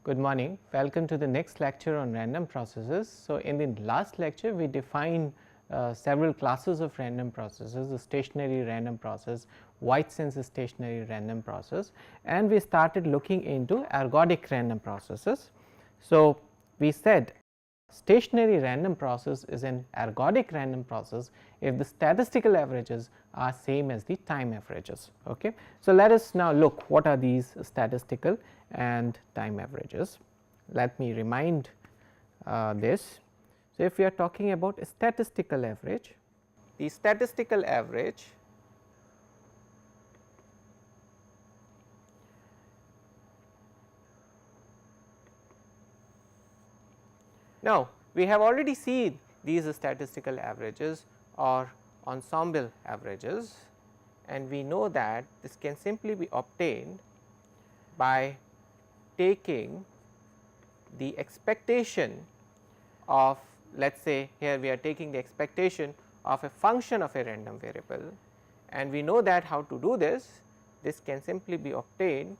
Good morning. Welcome to the next lecture on random processes. So, in the last lecture we defined several classes of random processes, the stationary random process, white sense stationary random process, and we started looking into ergodic random processes. So, we said stationary random process is an ergodic random process if the statistical averages are same as the time averages. Okay. So, let us now look what are these statistical and time averages. Let me remind this. So, if we are talking about a statistical average, the statistical average now we have already seen these statistical averages or ensemble averages, and we know that this can simply be obtained by taking the expectation of, let us say here we are taking the expectation of a function of a random variable, and we know that how to do this. This can simply be obtained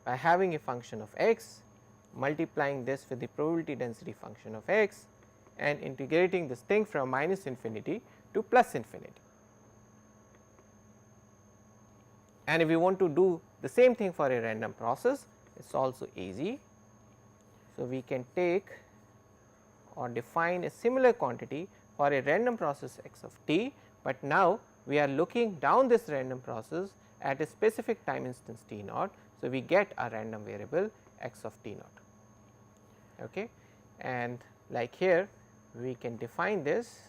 by having a function of x, multiplying this with the probability density function of x and integrating this thing from minus infinity to plus infinity. And if we want to do the same thing for a random process, it is also easy. So, we can take or define a similar quantity for a random process x of t, but now we are looking down this random process at a specific time instance t naught. So, we get a random variable x of t naught, okay. And like here we can define this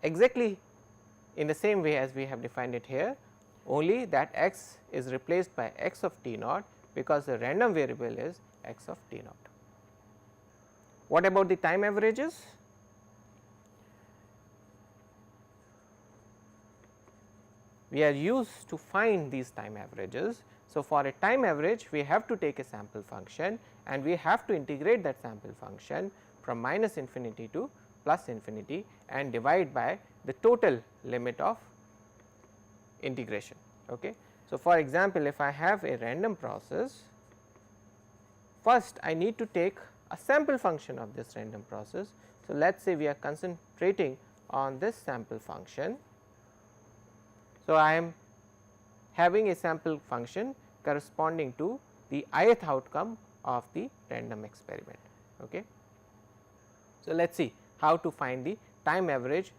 exactly in the same way as we have defined it here, only that x is replaced by x of t naught because the random variable is x of t naught. What about the time averages? We are used to find these time averages. So, for a time average we have to take a sample function and we have to integrate that sample function from minus infinity to plus infinity and divide by the total limit of integration. Okay. So, for example, if I have a random process, first I need to take a sample function of this random process. So, let us say we are concentrating on this sample function. So, I am having a sample function corresponding to the ith outcome of the random experiment. Okay. So, let us see how to find the time average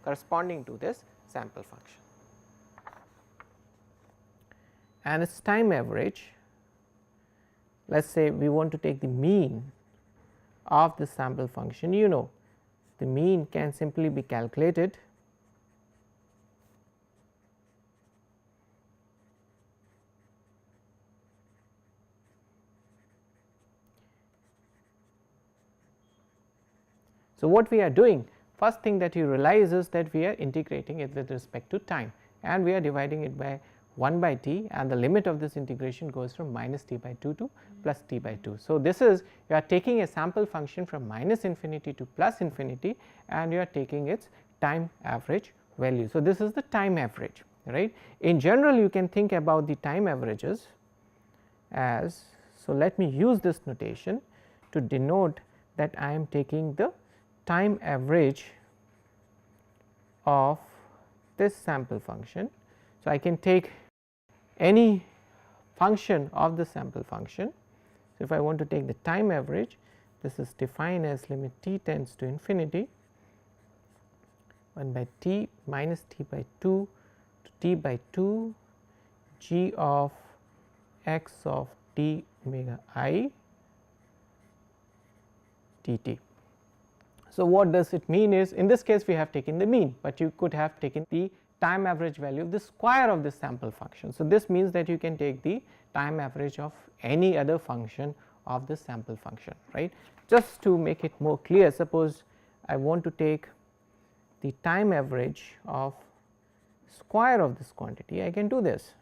corresponding to this sample function. And its time average, let us say we want to take the mean of the sample function. You know, the mean can simply be calculated So, what we are doing, first thing that you realize is that we are integrating it with respect to time, and we are dividing it by 1 by t, and the limit of this integration goes from minus t by 2 to plus t by 2. So, this is you are taking a sample function from minus infinity to plus infinity and you are taking its time average value. So, this is the time average, right. In general you can think about the time averages as, so let me use this notation to denote that I am taking the time average of this sample function. So, I can take any function of the sample function. So, if I want to take the time average, this is defined as limit t tends to infinity 1 by t minus t by 2 to t by 2 g of x of t omega I dt. So, what does it mean is, in this case we have taken the mean, but you could have taken the time average value of the square of this sample function. So, this means that you can take the time average of any other function of the sample function, right. Just to make it more clear, suppose I want to take the time average of square of this quantity, I can do this.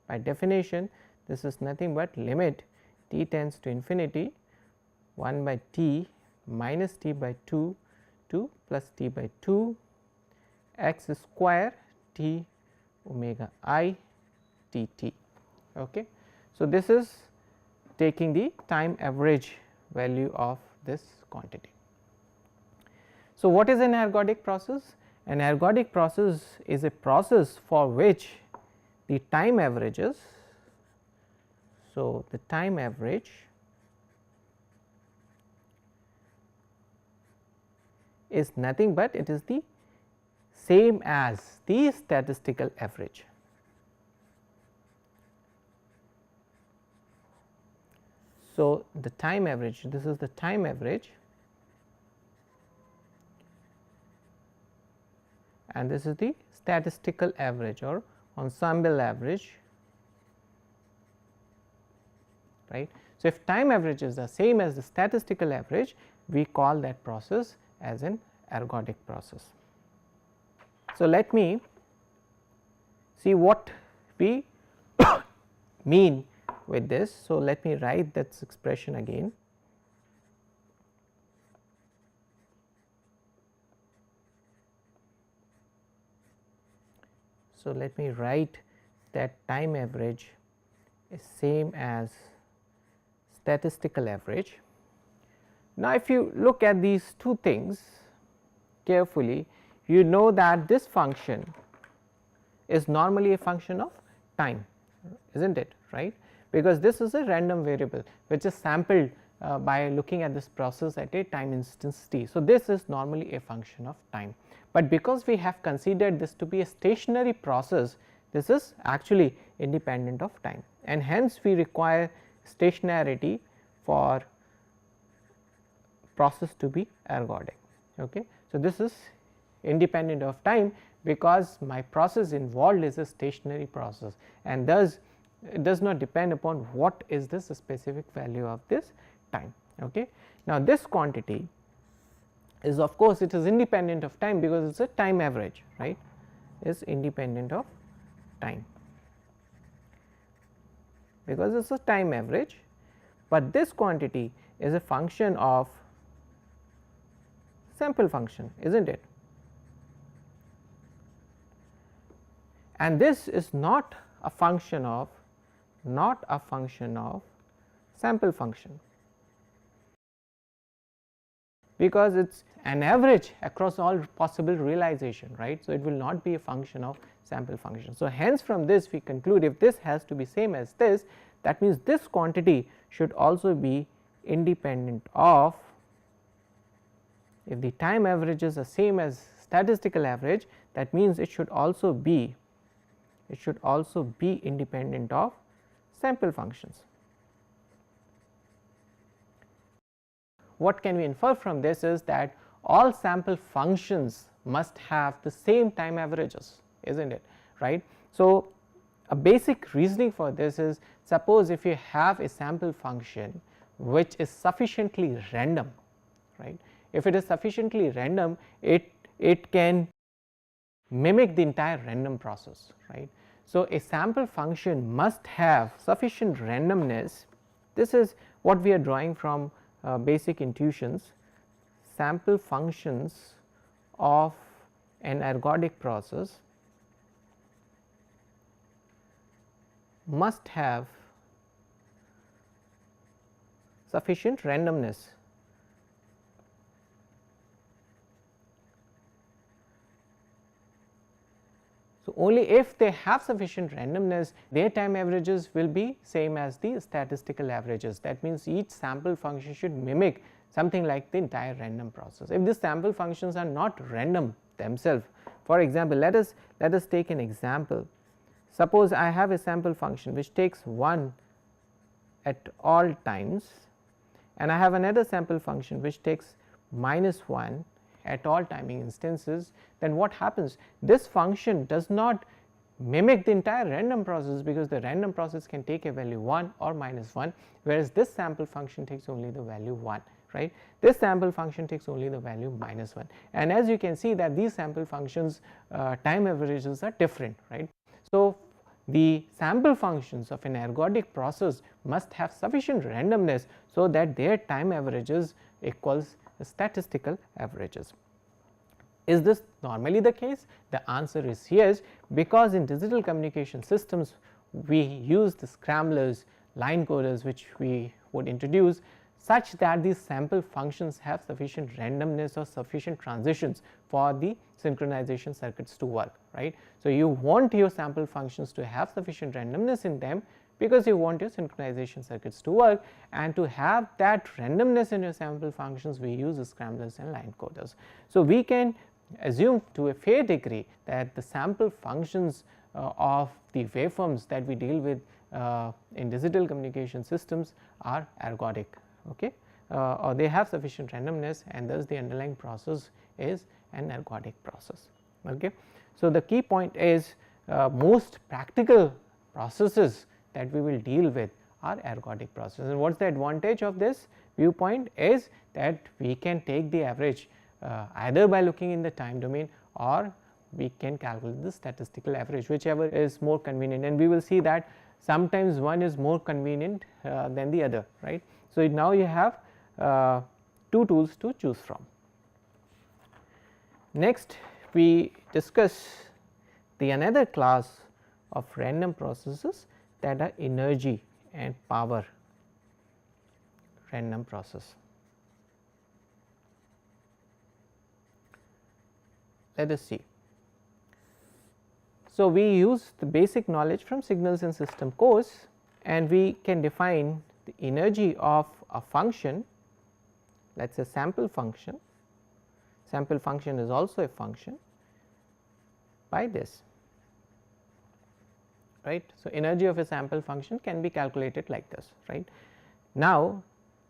By definition, this is nothing but limit t tends to infinity 1 by t minus t by 2 to 2 plus t by 2 x square t omega I t t. Okay. So, this is taking the time average value of this quantity. So, what is an ergodic process? An ergodic process is a process for which the time averages. So, the time average is nothing but it is the same as the statistical average. So, the time average, this is the time average and this is the statistical average or ensemble average, right. So, if time average is the same as the statistical average, we call that process as an ergodic process. So, let me see what we mean with this. So, let me write that expression again. So, let me write that time average is same as statistical average. Now, if you look at these two things carefully, you know that this function is normally a function of time, is not it, right, because this is a random variable which is sampled by looking at this process at a time instance t. So, this is normally a function of time, but because we have considered this to be a stationary process, this is actually independent of time and hence we require stationarity for process to be ergodic. Okay. So, this is independent of time because my process involved is a stationary process and thus it does not depend upon what is this specific value of this time. Okay. Now, this quantity is of course, it is independent of time because it is a time average, right, is independent of time because it is a time average, but this quantity is a function of sample function, is not it, and this is not a function of sample function because it is an average across all possible realization, right. So, it will not be a function of sample function. So, hence from this we conclude if this has to be same as this, that means this quantity should also be independent of, if the time averages are same as statistical average, that means it should also be independent of sample functions. What can we infer from this is that all sample functions must have the same time averages, is not it, right. So, a basic reasoning for this is, suppose if you have a sample function which is sufficiently random, right. If it is sufficiently random, it can mimic the entire random process, right. So, a sample function must have sufficient randomness. This is what we are drawing from basic intuitions. Sample functions of an ergodic process must have sufficient randomness. So, only if they have sufficient randomness, their time averages will be same as the statistical averages. That means, each sample function should mimic something like the entire random process. If the sample functions are not random themselves, for example, let us take an example. Suppose I have a sample function which takes 1 at all times and I have another sample function which takes -1 at all timing instances, then what happens? This function does not mimic the entire random process because the random process can take a value 1 or -1, whereas this sample function takes only the value 1, right. This sample function takes only the value -1, and as you can see that these sample functions time averages are different, right. So, the sample functions of an ergodic process must have sufficient randomness so that their time averages equals statistical averages. Is this normally the case? The answer is yes, because in digital communication systems we use the scramblers, line coders which we would introduce, such that these sample functions have sufficient randomness or sufficient transitions for the synchronization circuits to work, right. So, you want your sample functions to have sufficient randomness in them, because you want your synchronization circuits to work, and to have that randomness in your sample functions we use scramblers and line coders. So, we can assume to a fair degree that the sample functions of the waveforms that we deal with in digital communication systems are ergodic, okay, or they have sufficient randomness, and thus the underlying process is an ergodic process. Okay. So, the key point is most practical processes that we will deal with are ergodic processes, and what is the advantage of this viewpoint is that we can take the average either by looking in the time domain, or we can calculate the statistical average, whichever is more convenient, and we will see that sometimes one is more convenient than the other, right. So, now you have two tools to choose from. Next we discuss the another class of random processes, that are energy and power random process. Let us see. So, we use the basic knowledge from signals and system course, and we can define the energy of a function, let us say sample function is also a function, by this, right. So, energy of a sample function can be calculated like this, right. Now,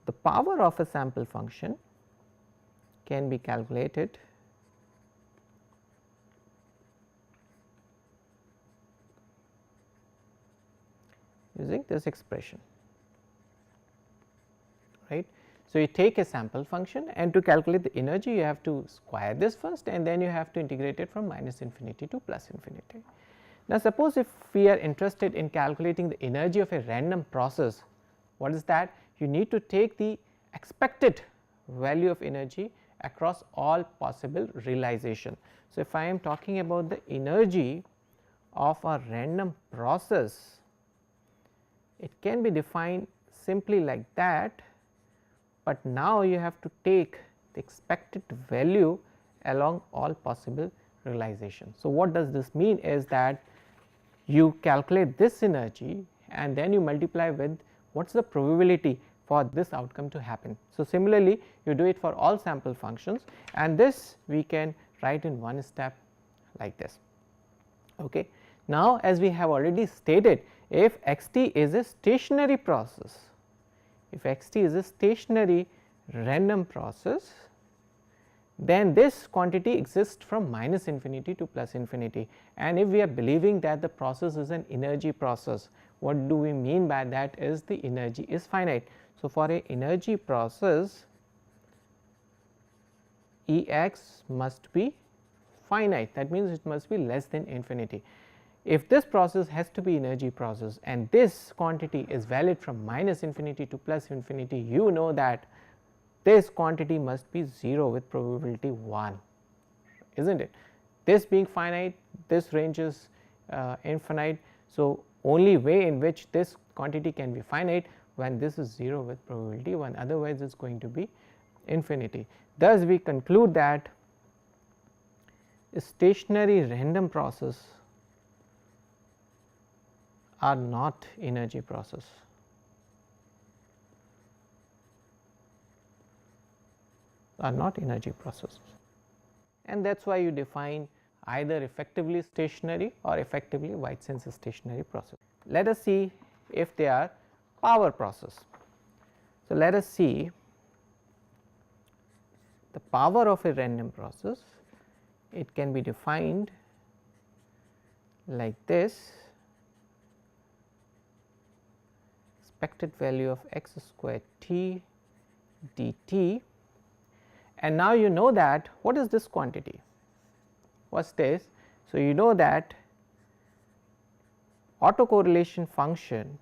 the power of a sample function can be calculated using this expression, right. So, you take a sample function, and to calculate the energy you have to square this first, and then you have to integrate it from minus infinity to plus infinity. Now, suppose if we are interested in calculating the energy of a random process, what is that? You need to take the expected value of energy across all possible realization. So, if I am talking about the energy of a random process, it can be defined simply like that, but now you have to take the expected value along all possible realizations. So, what does this mean is that you calculate this energy, and then you multiply with what is the probability for this outcome to happen. So, similarly you do it for all sample functions, and this we can write in one step like this. Okay. Now, as we have already stated, if x t is a stationary process, if x t is a stationary random process, then this quantity exists from minus infinity to plus infinity, and if we are believing that the process is an energy process, what do we mean by that is the energy is finite. So, for a energy process, E x must be finite, that means it must be less than infinity. If this process has to be energy process and this quantity is valid from minus infinity to plus infinity, you know that this quantity must be 0 with probability 1, is not it. This being finite, this range is infinite. So, only way in which this quantity can be finite when this is 0 with probability 1, otherwise it is going to be infinity. Thus, we conclude that a stationary random process are not energy process. And that is why you define either effectively stationary or effectively wide sense stationary process. Let us see if they are power process. So, let us see the power of a random process. It can be defined like this: expected value of x square t dt. And now you know that what is this quantity? What is this? So, you know that autocorrelation function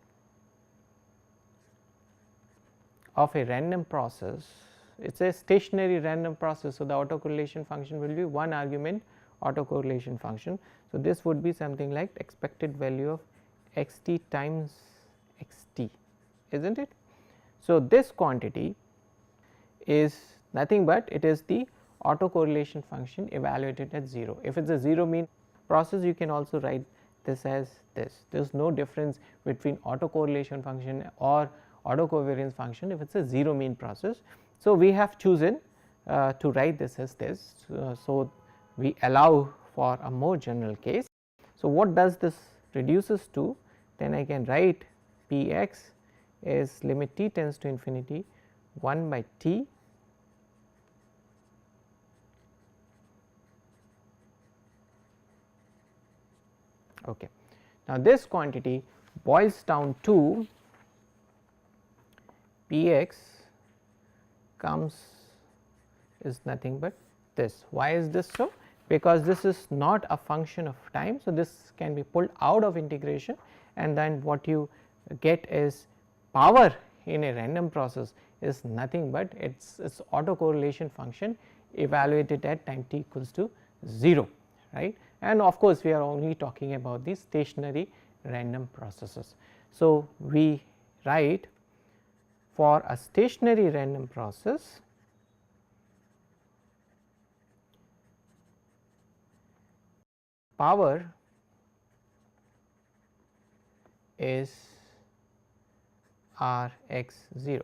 of a random process it is a stationary random process. So, the autocorrelation function will be one argument autocorrelation function. So, this would be something like expected value of x t times x t, is not it. So, this quantity is nothing but it is the autocorrelation function evaluated at 0. If it is a 0 mean process, you can also write this as this. There is no difference between autocorrelation function or autocovariance function if it is a 0 mean process. So, we have chosen to write this as this. So, we allow for a more general case. So, what does this reduces to? Then I can write P x is limit t tends to infinity 1 by t okay. Now, this quantity boils down to P x comes is nothing but this. Why is this so? Because this is not a function of time. So, this can be pulled out of integration, and then what you get is power in a random process is nothing but its autocorrelation function evaluated at time t equals to 0, right. And of course, we are only talking about the stationary random processes. So, we write for a stationary random process power is R x 0,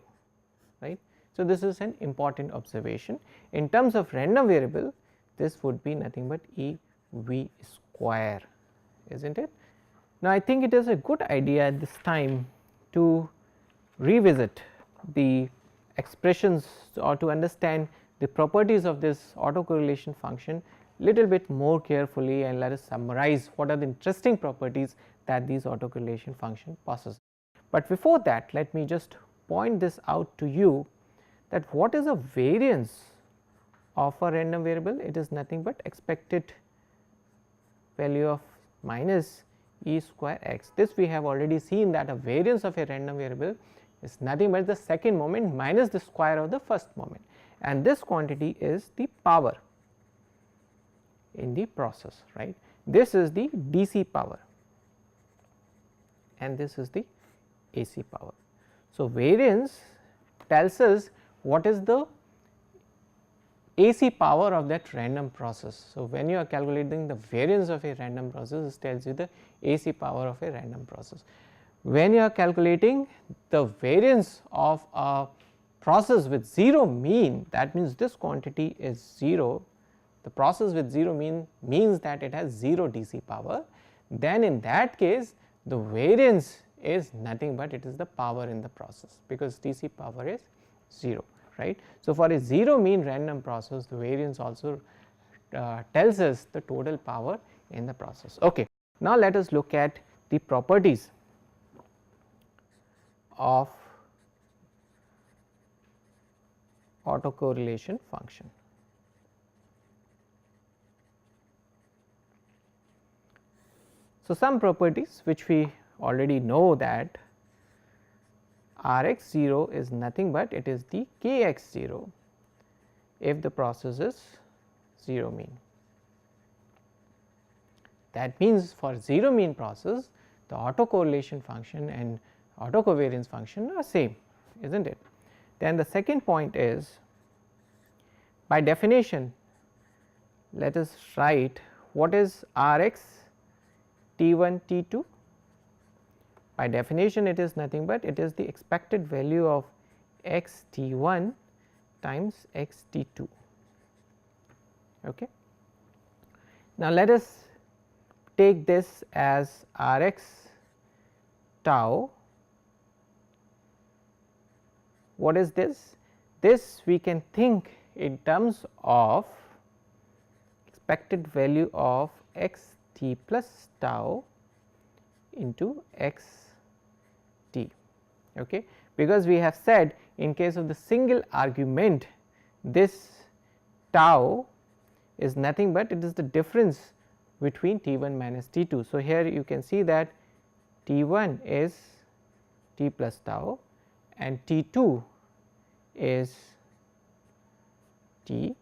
right. So, this is an important observation. In terms of random variable, this would be nothing but E v square, is not it. Now, I think it is a good idea at this time to revisit the expressions or to understand the properties of this autocorrelation function little bit more carefully, and let us summarize what are the interesting properties that these autocorrelation function possess. But before that, let me just point this out to you that what is a variance of a random variable? It is nothing but expected value of minus e square x. This we have already seen that a variance of a random variable is nothing but the second moment minus the square of the first moment, and this quantity is the power in the process, right. This is the DC power and this is the AC power. So, variance tells us what is the AC power of that random process. So, when you are calculating the variance of a random process, it tells you the AC power of a random process. When you are calculating the variance of a process with 0 mean, that means this quantity is 0. The process with 0 mean means that it has 0 DC power. Then in that case, the variance is nothing but it is the power in the process, because DC power is 0, right. So, for a 0 mean random process, the variance also tells us the total power in the process. Okay. Now, let us look at the properties of autocorrelation function. So, some properties which we already know that R x 0 is nothing but it is the k x 0 if the process is 0 mean. That means, for 0 mean process, the autocorrelation function and autocovariance function are same, is not it. Then the second point is, by definition, let us write what is R x t 1 t 2. By definition, it is nothing but it is the expected value of x t 1 times x t 2. Okay. Now, let us take this as R x tau. What is this? This we can think in terms of expected value of x t plus tau into x t, okay. Because we have said in case of the single argument, this tau is nothing but it is the difference between t 1 minus t 2. So, here you can see that t 1 is t plus tau and t 2 is t.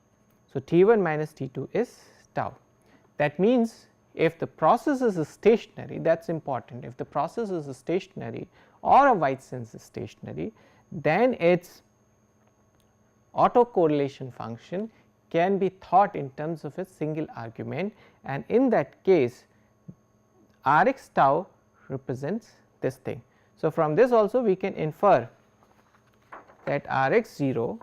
So, T1 minus T2 is tau. That means, if the process is stationary, that is important, if the process is stationary or a white sense is stationary, then its autocorrelation function can be thought in terms of a single argument, and in that case R x tau represents this thing. So, from this also we can infer that R x 0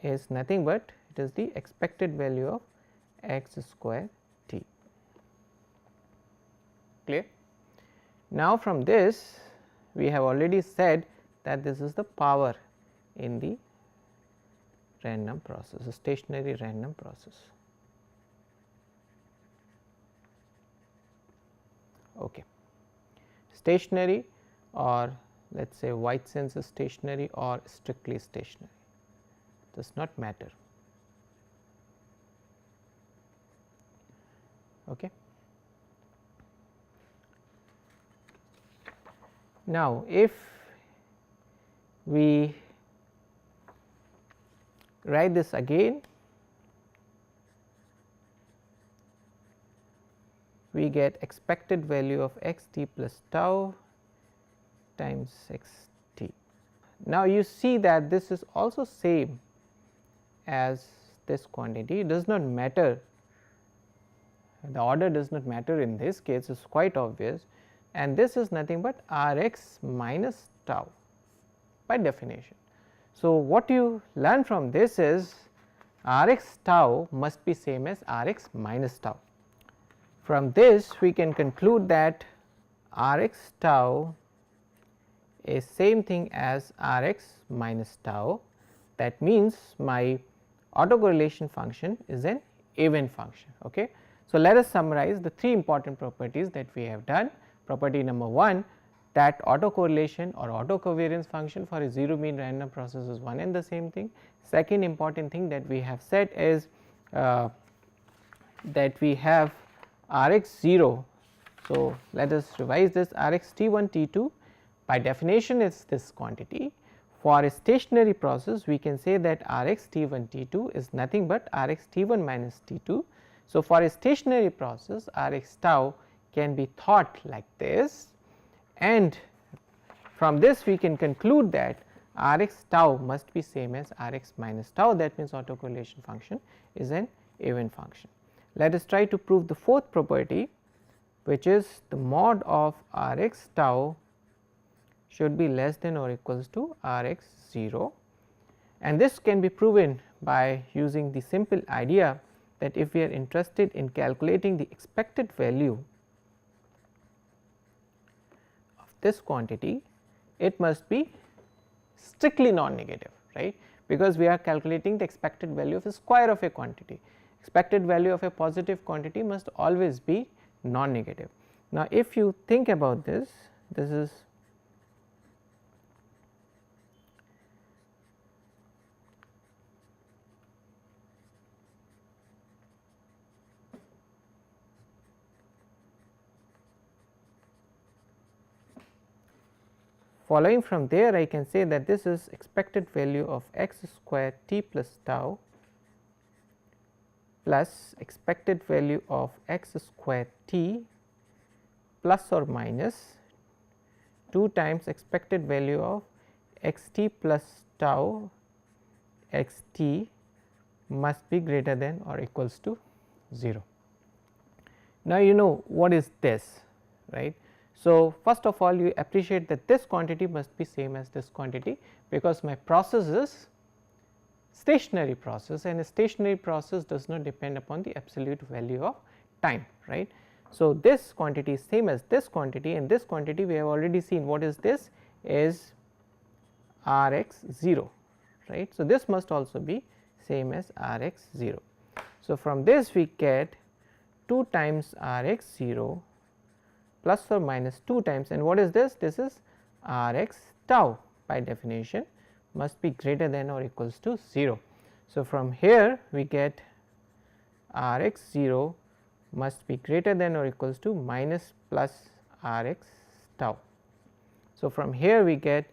is nothing but it is the expected value of x square t. Clear? Now, from this we have already said that this is the power in the random process, a stationary random process. Okay. Stationary, or let us say white sense is stationary or strictly stationary, does not matter. Okay. Now, if we write this again, we get expected value of x t plus tau times x t. Now, you see that this is also same as this quantity, it does not matter, the order does not matter in this case, it is quite obvious, and this is nothing but R x minus tau by definition. So, what you learn from this is R x tau must be same as R x minus tau. From this we can conclude that R x tau is same thing as R x minus tau. That means, my autocorrelation function is an even function. Okay. So, let us summarize the three important properties that we have done. Property number 1, that autocorrelation or autocovariance function for a 0 mean random process is one and the same thing. Second important thing that we have said is that we have R x 0. So, let us revise this, R x T1 T2 by definition is this quantity. For a stationary process we can say that R x T1 T2 is nothing but R x T1 minus T2. So, for a stationary process R x tau can be thought like this, and from this we can conclude that R x tau must be same as R x minus tau, that means autocorrelation function is an even function. Let us try to prove the fourth property, which is the mod of R x tau should be less than or equals to R x 0, and this can be proven by using the simple idea that if we are interested in calculating the expected value of this quantity, it must be strictly non-negative, right, because we are calculating the expected value of a square of a quantity. Expected value of a positive quantity must always be non-negative. Now, if you think about this, this is following from there, I can say that this is expected value of x square t plus tau plus expected value of x square t plus or minus 2 times expected value of x t plus tau x t must be greater than or equals to 0. Now, you know what is this, right. So, first of all you appreciate that this quantity must be same as this quantity, because my process is stationary process, and a stationary process does not depend upon the absolute value of time, right. So, this quantity is same as this quantity, and this quantity we have already seen what is this is R x 0, right. So, this must also be same as R x 0. So, from this we get 2 times R x 0 plus or minus 2 times, and what is this? This is R x tau by definition must be greater than or equals to 0. So, from here we get R x 0 must be greater than or equals to minus plus R x tau. So, from here we get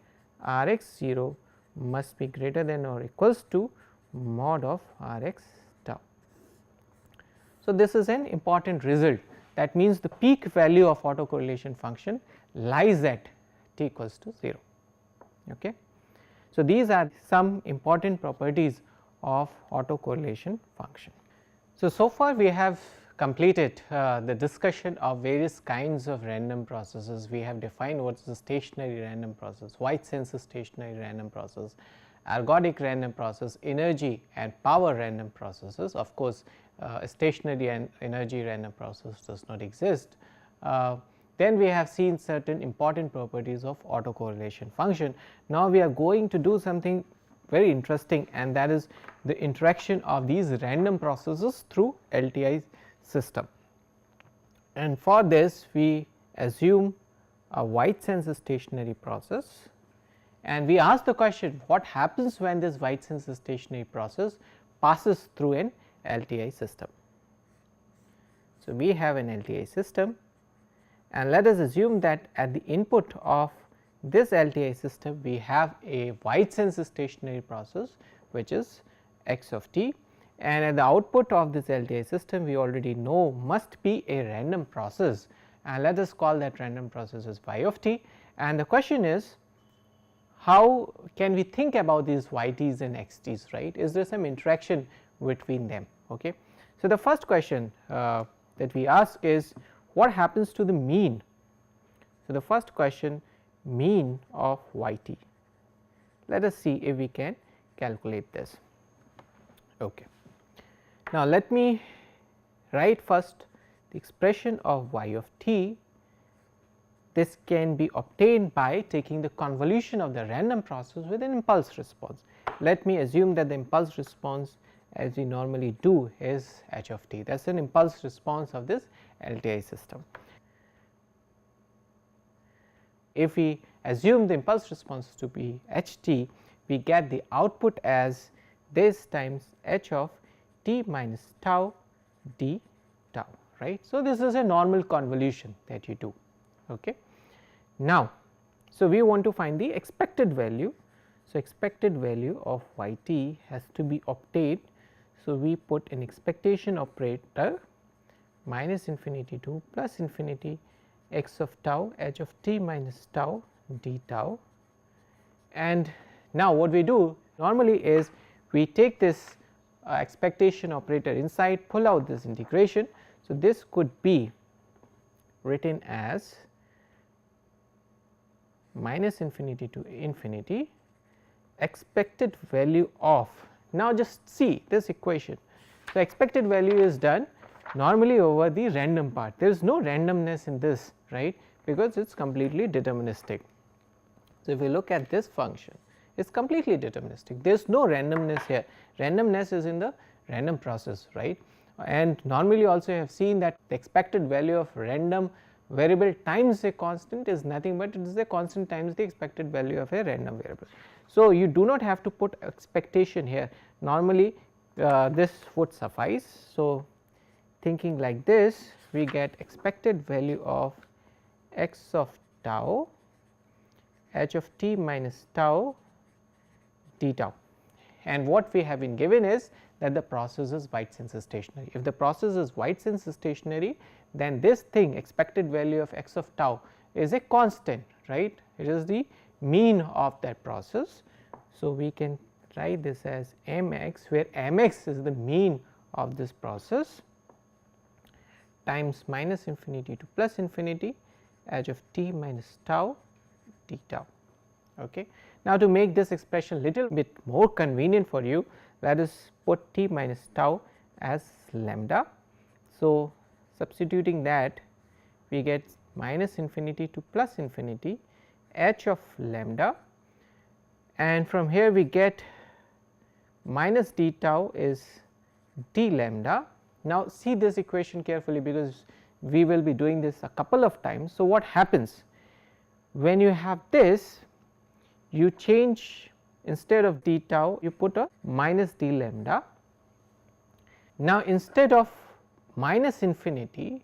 R x 0 must be greater than or equals to mod of R x tau. So, this is an important result, that means the peak value of autocorrelation function lies at t equals to 0. Okay. So, these are some important properties of autocorrelation function. So far we have completed the discussion of various kinds of random processes. We have defined what is a stationary random process, White sense stationary random process, ergodic random process, energy and power random processes. Of course, stationary and energy random process does not exist. Then we have seen certain important properties of autocorrelation function. Now we are going to do something very interesting, and that is the interaction of these random processes through LTI system. And for this we assume a White sense stationary process, and we ask the question, what happens when this White sense stationary process passes through an LTI system. So, we have an LTI system, and let us assume that at the input of this LTI system we have a White sense stationary process which is x of t, and at the output of this LTI system we already know must be a random process, and let us call that random process as y of t. And the question is, how can we think about these yt's and xt's, right? Is there some interaction between them? Okay. So, the first question that we ask is, what happens to the mean? So, the first question, mean of yt. Let us see if we can calculate this. Okay. Now, let me write first the expression of y of t. This can be obtained by taking the convolution of the random process with an impulse response. Let me assume that the impulse response, as we normally do, is h of t. That is an impulse response of this LTI system. If we assume the impulse response to be h t, we get the output as this times h of t minus tau d tau, right. So, this is a normal convolution that you do. Okay. Now, so we want to find the expected value. So, expected value of yt has to be obtained. So, we put an expectation operator minus infinity to plus infinity x of tau h of t minus tau d tau, and now what we do normally is we take this expectation operator inside, pull out this integration. So, this could be written as minus infinity to infinity expected value of, now just see this equation. So, expected value is done normally over the random part, there is no randomness in this, right, because it is completely deterministic. So, if we look at this function, it is completely deterministic, there is no randomness here, randomness is in the random process, right. And normally also you have seen that the expected value of random variable times a constant is nothing but it is a constant times the expected value of a random variable. So, you do not have to put expectation here, normally this would suffice. So, thinking like this, we get expected value of x of tau h of t minus tau d tau, and what we have been given is that the process is White sense stationary. If the process is White sense stationary, then this thing expected value of x of tau is a constant, right, it is the mean of that process. So, we can write this as mx, where mx is the mean of this process, times minus infinity to plus infinity h of t minus tau d tau. Okay. Now, to make this expression little bit more convenient for you, let us put t minus tau as lambda. So, substituting that, we get minus infinity to plus infinity h of lambda, and from here we get minus d tau is d lambda. Now, see this equation carefully because we will be doing this a couple of times. So, what happens when you have this, you change, instead of d tau you put a minus d lambda. Now, instead of minus infinity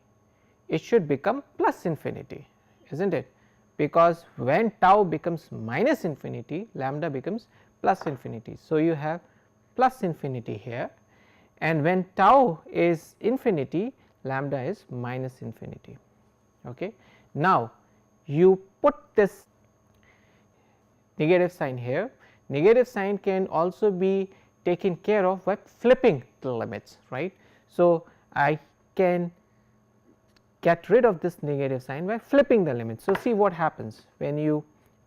it should become plus infinity, is not it, because when tau becomes minus infinity lambda becomes plus infinity. So, you have plus infinity here, and when tau is infinity, lambda is minus infinity. Okay. Now, you put this negative sign here. Negative sign can also be taken care of by flipping the limits, right. So, I can get rid of this negative sign by flipping the limits. So, see what happens when you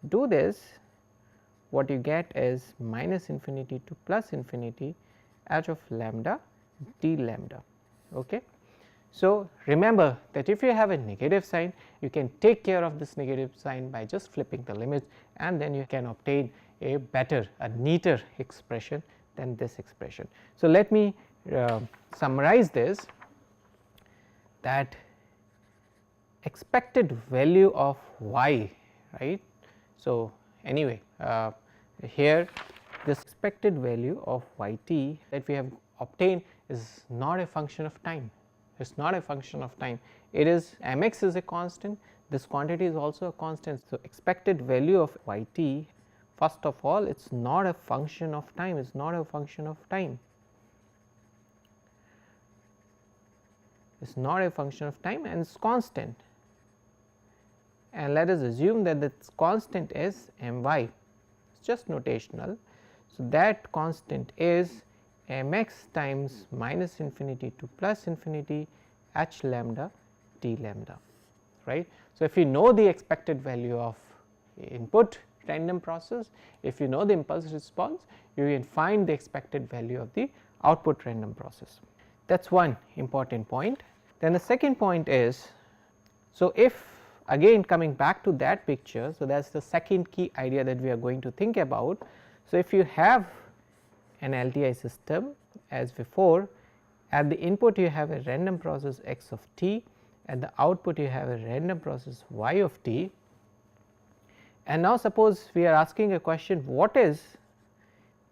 do this, what you get is minus infinity to plus infinity h of lambda d lambda. Okay. So, remember that if you have a negative sign, you can take care of this negative sign by just flipping the limits, and then you can obtain a better, a neater expression than this expression. So, let me summarize this, that expected value of y, right. So, anyway, here this expected value of y t that we have obtained is not a function of time. It is not a function of time, it is m x is a constant, this quantity is also a constant. So, expected value of y t, first of all, it is not a function of time, it is not a function of time, it is not a function of time, and it is constant, and let us assume that this constant is m y, it is just notational. So, that constant is m x times minus infinity to plus infinity h lambda d lambda, right. So, if you know the expected value of input random process, if you know the impulse response, you can find the expected value of the output random process. That is one important point. Then the second point is, so if again coming back to that picture, so that is the second key idea that we are going to think about. So, if you have an LTI system as before, at the input you have a random process x of t, at the output you have a random process y of t, and now suppose we are asking a question, what is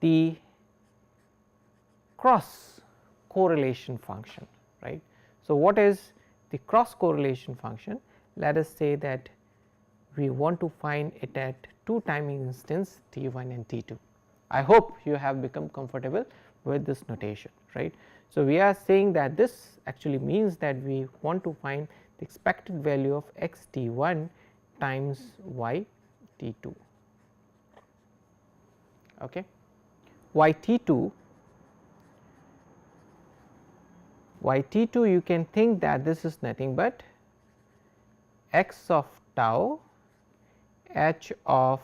the cross correlation function, right. So, what is the cross correlation function? Let us say that we want to find it at two timing instance t1 and t2. I hope you have become comfortable with this notation, right. So, we are saying that this actually means that we want to find the expected value of x t1 times y t2. Okay. Y t2, you can think that this is nothing but x of tau h of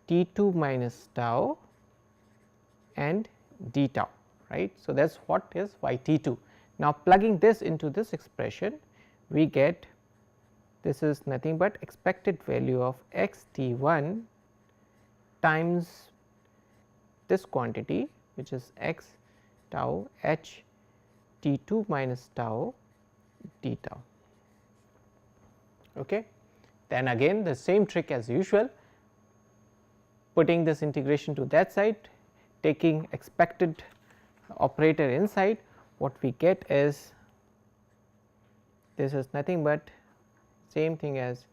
t2 minus tau and d tau, right. So, that is what is y t2. Now, plugging this into this expression, we get this is nothing but expected value of x t1 times this quantity, which is x tau h t2 minus tau d tau. Okay. Then again the same trick as usual, putting this integration to that side, taking expected operator inside, what we get is this is nothing but same thing as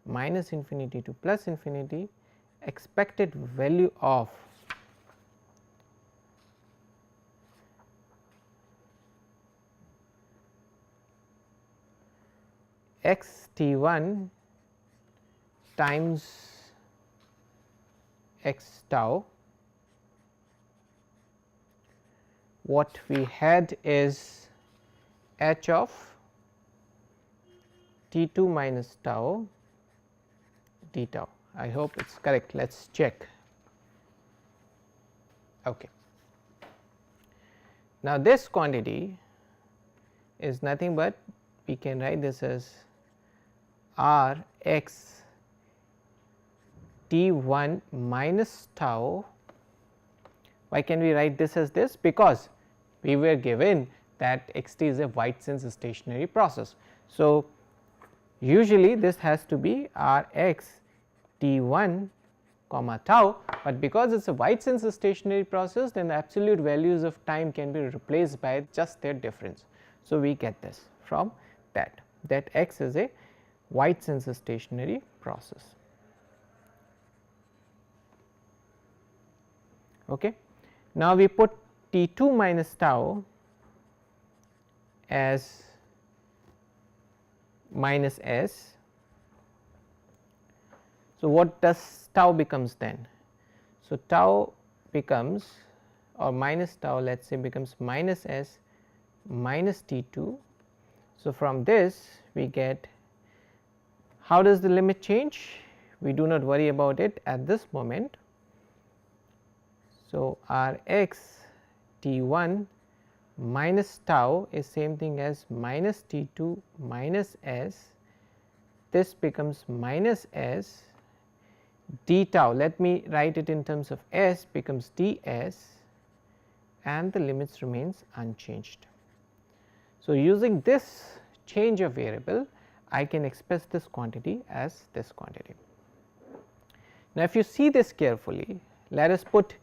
minus infinity to plus infinity expected value of x t1 times x tau. What we had is h of t2 minus tau d tau. I hope it is correct, let us check. Okay. Now, this quantity is nothing but we can write this as r x t1 minus tau. Why can we write this as this? Because we were given that x t is a wide sense stationary process. So, usually this has to be r x t1 comma tau, but because it is a wide sense stationary process, then the absolute values of time can be replaced by just their difference. So, we get this from that x is a wide sense stationary process. Okay. Now, we put T2 minus tau as minus S. So, what does tau becomes then? So, tau becomes, or minus tau let us say becomes minus S minus T2. So, from this we get, how does the limit change? We do not worry about it at this moment. So, R x T1 minus tau is same thing as minus T2 minus S, this becomes minus S, d tau, let me write it in terms of S, becomes ds, and the limits remains unchanged. So, using this change of variable, I can express this quantity as this quantity. Now, if you see this carefully, let us put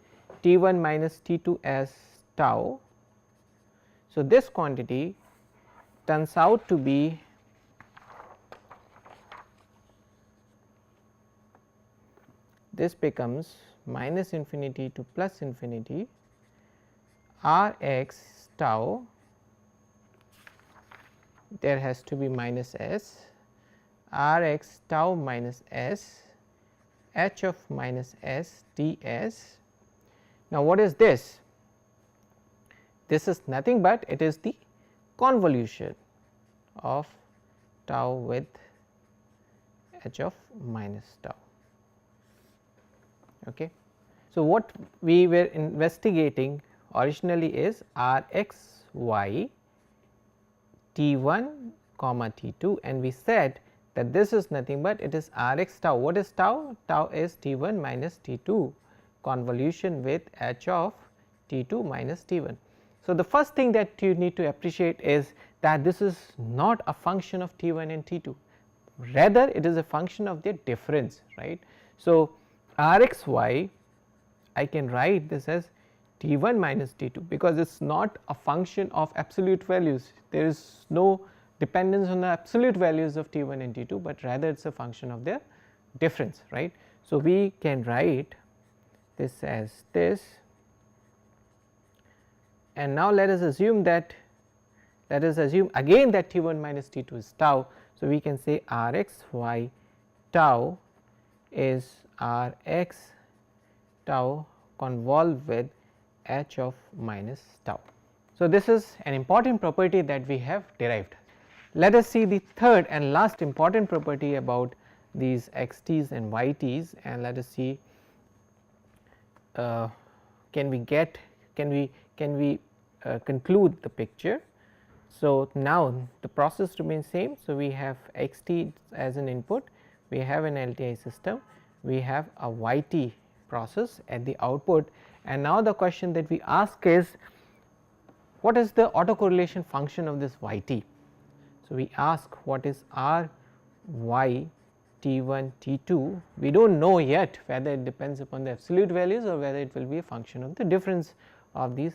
T1 minus T2 as tau. So, this quantity turns out to be this becomes minus infinity to plus infinity R x tau, there has to be minus S, R x tau minus S h of minus S ds. Now, what is this? This is nothing but it is the convolution of tau with h of minus tau. Okay. So, what we were investigating originally is R x y T1 comma T2, and we said that this is nothing but it is R x tau. What is tau? Tau is T1 minus T2 convolution with h of T2 minus T1. So, the first thing that you need to appreciate is that this is not a function of T1 and T2, rather it is a function of their difference, right. So, R x y I can write this as T1 minus T2 because it is not a function of absolute values, there is no dependence on the absolute values of T1 and T2, but rather it is a function of their difference, right. So, we can write this as this, and now let us assume that, let us assume again that T1 minus T2 is tau. So, we can say R x y tau is R x tau convolved with h of minus tau. So, this is an important property that we have derived. Let us see the third and last important property about these x t's and y t's, and let us see can we conclude the picture. So, now the process remains same. So, we have x t as an input, we have an LTI system, we have a y t process at the output, and now the question that we ask is what is the autocorrelation function of this y t. So, we ask what is R y T1 T2, we do not know yet whether it depends upon the absolute values or whether it will be a function of the difference of these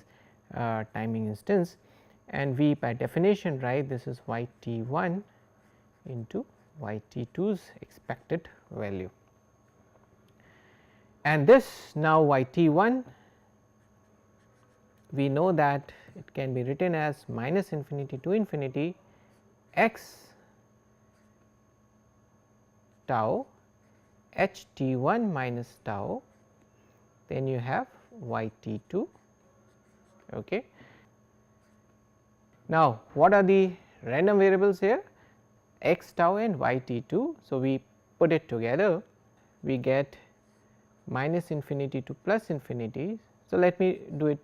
timing instance, and we by definition write this is y T1 into y T2's expected value, and this now y T1 we know that it can be written as minus infinity to infinity x tau h T1 minus tau, then you have y T2. Okay. Now, what are the random variables here? X tau and y T2. So, we put it together, we get minus infinity to plus infinity. So, let me do it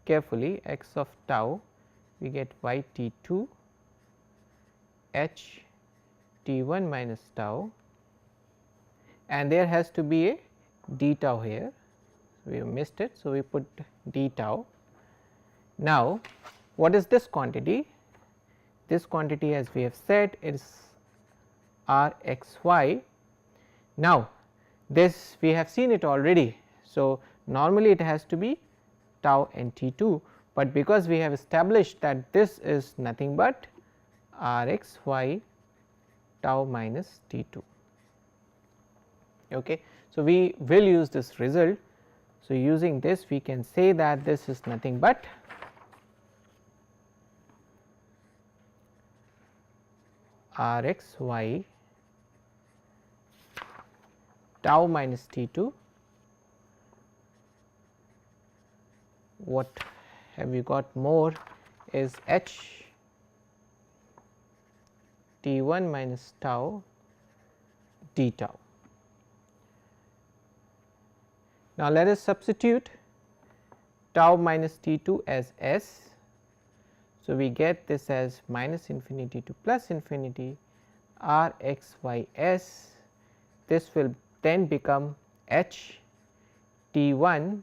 carefully, x of tau we get y T2 h T1 minus tau, and there has to be a d tau here, we have missed it. So, we put d tau. Now, what is this quantity? This quantity, as we have said, is R x y. Now, this we have seen it already. So, normally it has to be tau and T2, but because we have established that this is nothing but R x y tau minus T2. Okay. So, we will use this result. So, using this we can say that this is nothing but R x y tau minus T2. What have we got more is h T1 minus tau d tau. Now, let us substitute tau minus T2 as s. So, we get this as minus infinity to plus infinity R x y s. This will then become h T1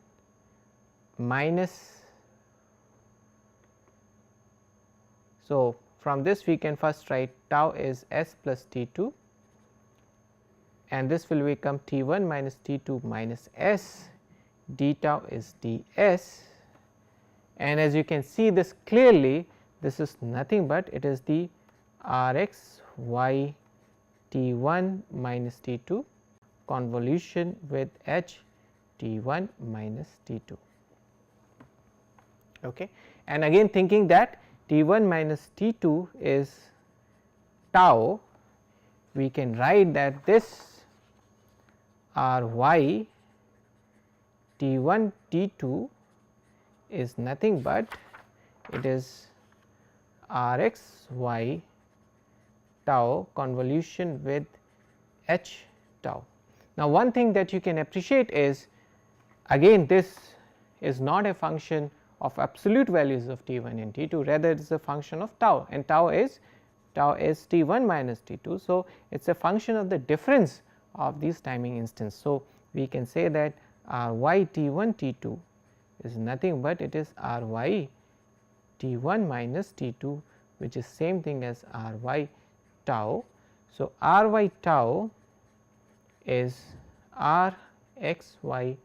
minus. So, from this we can first write tau is s plus T2, and this will become T1 minus T2 minus s, d tau is ds, and as you can see this clearly, this is nothing but it is the R x y T1 minus T2 convolution with h T1 minus T2. Okay. And again thinking that T1 minus T2 is tau, we can write that this R y T1 T2 is nothing but it is R x y tau convolution with h tau. Now, one thing that you can appreciate is again this is not a function of absolute values of T1 and T2, rather it is a function of tau, and tau is T1 minus T2. So, it is a function of the difference of these timing instance. So, we can say that R y T1 T2 is nothing but it is R y T1 minus T2, which is same thing as R y tau. So, R y tau is R x y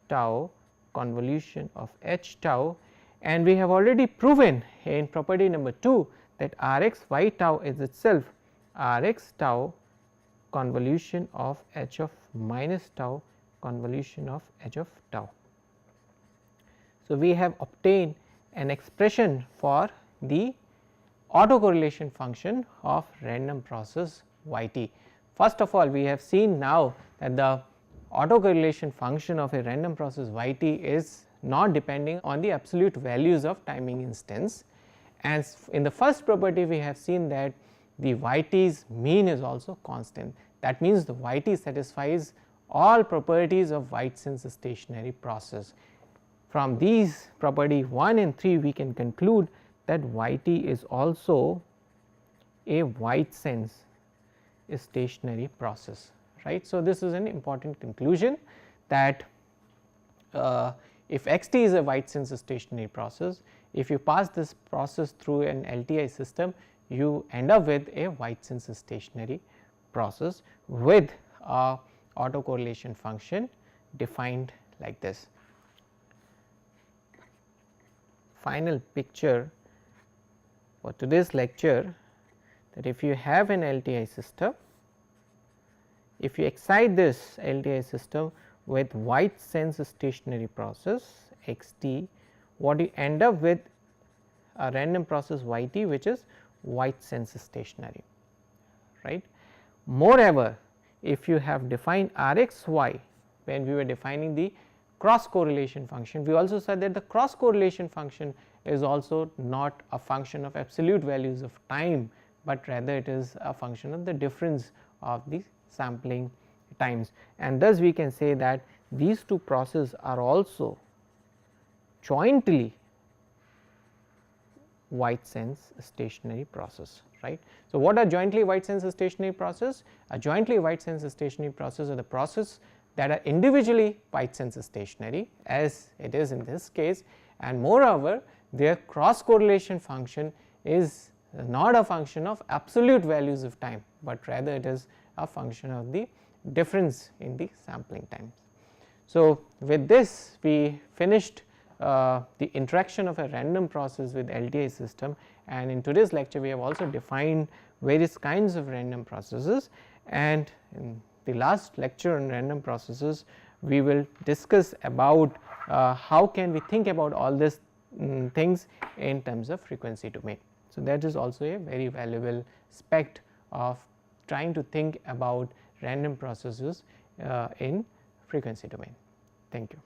tau convolution of h tau, and we have already proven in property number 2 that R x y tau is itself R x tau convolution of h of minus tau convolution of h of tau. So, we have obtained an expression for the autocorrelation function of random process y t. First of all, we have seen now that the autocorrelation function of a random process y t is not depending on the absolute values of timing instance, and in the first property we have seen that the y t's mean is also constant. That means the y t satisfies all properties of Whiteson's stationary process. From these property 1 and 3 we can conclude that y t is also a Whiteson's stationary process, right. So, this is an important conclusion that if x t is a Whiteson's stationary process, if you pass this process through an LTI system, you end up with a Whiteson's stationary process with a autocorrelation function defined like this. Final picture for today's lecture, that if you have an LTI system, if you excite this LTI system with Whiteson's stationary process x t, what you end up with a random process y t which is Whiteson's stationary, right. Moreover, if you have defined R x y when we were defining the cross correlation function, we also said that the cross correlation function is also not a function of absolute values of time, but rather it is a function of the difference of the sampling times, and thus we can say that these two processes are also jointly Whiteson's stationary process, right. So, what are jointly Whiteson's stationary process? A jointly Whiteson's stationary process are the process that are individually Whiteson's stationary, as it is in this case, and moreover their cross correlation function is not a function of absolute values of time, but rather it is a function of the difference in the sampling times. So, with this we finished the interaction of a random process with LTI system, and in today's lecture we have also defined various kinds of random processes, and in the last lecture on random processes we will discuss about how can we think about all these things in terms of frequency domain. So, that is also a very valuable aspect of trying to think about random processes in frequency domain. Thank you.